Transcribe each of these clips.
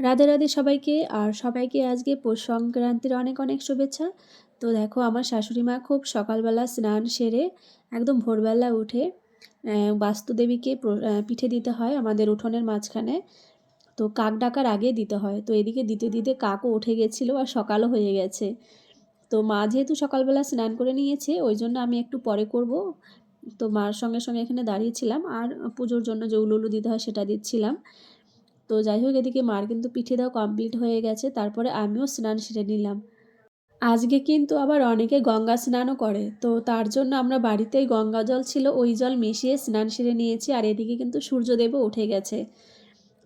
রাধে রাধে সবাইকে, আর সবাইকে আজকে পৌষ সংক্রান্তির অনেক অনেক শুভেচ্ছা। তো দেখো, আমার শাশুড়ি মা খুব সকালবেলা স্নান সেরে একদম ভোরবেলা উঠে বাস্তুদেবীকে পিঠে দিতে হয় আমাদের উঠোনের মাঝখানে। তো কাক ডাকার আগে দিতে হয়। তো এদিকে দিতে দিতে কাকও উঠে গেছিলো আর সকালও হয়ে গেছে। তো মা যেহেতু সকালবেলা স্নান করে নিয়েছে, ওই জন্য আমি একটু পরে করব। তো মার সঙ্গে সঙ্গে এখানে দাঁড়িয়েছিলাম আর পুজোর জন্য যে উলুলু দিতে হয় সেটা দিচ্ছিলাম। তো যাই হোক, এদিকে মার কিন্তু পিঠে দেওয়া কমপ্লিট হয়ে গেছে, তারপরে আমিও স্নান সেরে নিলাম। আজকে কিন্তু আবার অনেকে গঙ্গা স্নানও করে, তো তার জন্য আমরা বাড়িতেই গঙ্গা জল ছিল ওই জল মিশিয়ে স্নান সেরে নিয়েছি। আর এদিকে কিন্তু সূর্যদেবও উঠে গেছে।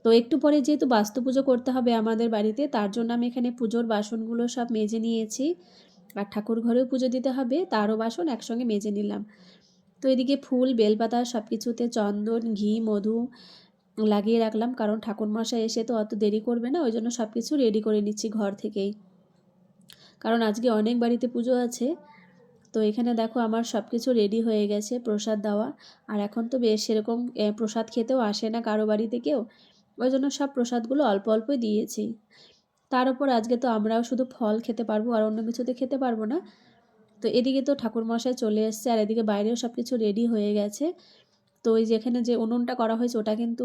তো একটু পরে যেহেতু বাস্তু পুজো করতে হবে আমাদের বাড়িতে, তার জন্য আমি এখানে পুজোর বাসনগুলো সব মেজে নিয়েছি। আর ঠাকুর ঘরেও পুজো দিতে হবে, তারও বাসন একসঙ্গে মেজে নিলাম। তো এদিকে ফুল বেলপাতা সব কিছুতে চন্দন ঘি মধু লাগিয়ে রাখলাম, কারণ ঠাকুরমশাই এসে তো অত দেরি করবে না, ওই জন্য সব কিছু রেডি করে নিচ্ছি ঘর থেকেই, কারণ আজকে অনেক বাড়িতে পুজো আছে। তো এখানে দেখো আমার সব কিছু রেডি হয়ে গেছে প্রসাদ দেওয়া। আর এখন তো বেশ সেরকম প্রসাদ খেতেও আসে না কারো বাড়িতে কেউ, ওই জন্য সব প্রসাদগুলো অল্প অল্পই দিয়েছি। তার উপর আজকে তো আমরাও শুধু ফল খেতে পারবো, আর অন্য কিছুতে খেতে পারবো না। তো এদিকে তো ঠাকুরমশাই চলে এসছে, আর এদিকে বাইরেও সব কিছু রেডি হয়ে গেছে। তো ওই যেখানে যে উনুনটা করা হয়েছে ওটা কিন্তু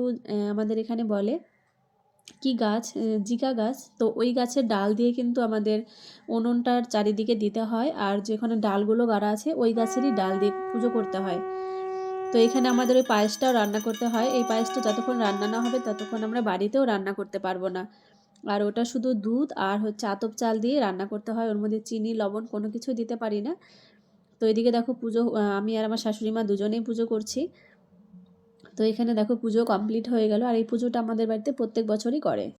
আমাদের এখানে বলে কি গাছ, জিকা গাছ। তো ওই গাছের ডাল দিয়ে কিন্তু আমাদের উনুনটার চারিদিকে দিতে হয়, আর যেখানে ডালগুলো গাড়া আছে ওই গাছেরই ডাল দিয়ে পুজো করতে হয়। তো এখানে আমাদের ওই পায়েসটাও রান্না করতে হয়। এই পায়েসটা যতক্ষণ রান্না না হবে ততক্ষণ আমরা বাড়িতেও রান্না করতে পারবো না। আর ওটা শুধু দুধ আর হচ্ছে আতপ চাল দিয়ে রান্না করতে হয়, ওর মধ্যে চিনি লবণ কোনো কিছু দিতে পারি না। তো এদিকে দেখো পুজো, আমি আর আমার শাশুড়ি মা দুজনেই পুজো করছি। তো এখানে দেখো পুজো কমপ্লিট হয়ে গেল, আর এই পুজোটা আমাদের বাড়িতে প্রত্যেক বছরই করে।